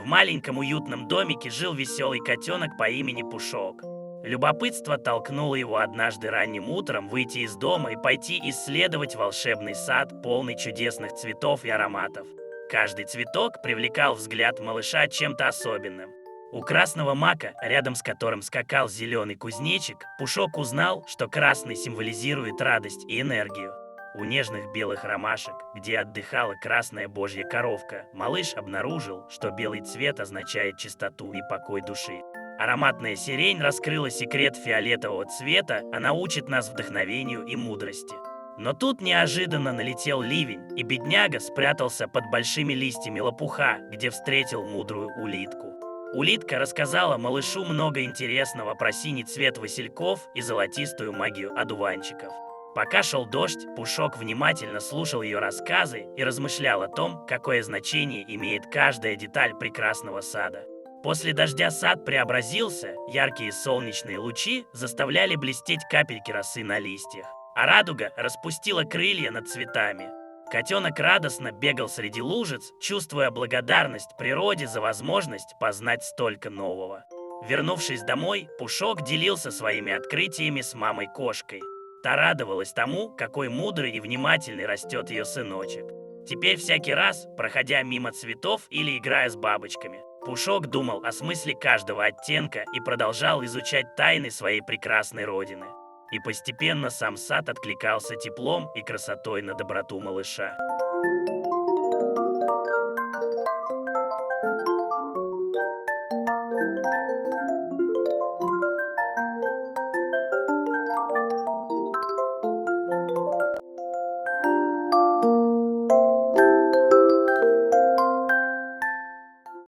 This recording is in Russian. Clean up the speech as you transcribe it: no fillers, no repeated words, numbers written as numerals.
В маленьком уютном домике жил веселый котенок по имени Пушок. Любопытство толкнуло его однажды ранним утром выйти из дома и пойти исследовать волшебный сад, полный чудесных цветов и ароматов. Каждый цветок привлекал взгляд малыша чем-то особенным. У красного мака, рядом с которым скакал зеленый кузнечик, Пушок узнал, что красный символизирует радость и энергию. У нежных белых ромашек, где отдыхала красная божья коровка, малыш обнаружил, что белый цвет означает чистоту и покой души. Ароматная сирень раскрыла секрет фиолетового цвета, она учит нас вдохновению и мудрости. Но тут неожиданно налетел ливень, и бедняга спрятался под большими листьями лопуха, где встретил мудрую улитку. Улитка рассказала малышу много интересного про синий цвет васильков и золотистую магию одуванчиков. Пока шел дождь, Пушок внимательно слушал ее рассказы и размышлял о том, какое значение имеет каждая деталь прекрасного сада. После дождя сад преобразился, яркие солнечные лучи заставляли блестеть капельки росы на листьях, а радуга распустила крылья над цветами. Котенок радостно бегал среди лужиц, чувствуя благодарность природе за возможность познать столько нового. Вернувшись домой, Пушок делился своими открытиями с мамой-кошкой. Та радовалась тому, какой мудрый и внимательный растет ее сыночек. Теперь всякий раз, проходя мимо цветов или играя с бабочками, Пушок думал о смысле каждого оттенка и продолжал изучать тайны своей прекрасной родины. И постепенно сам сад откликался теплом и красотой на доброту малыша.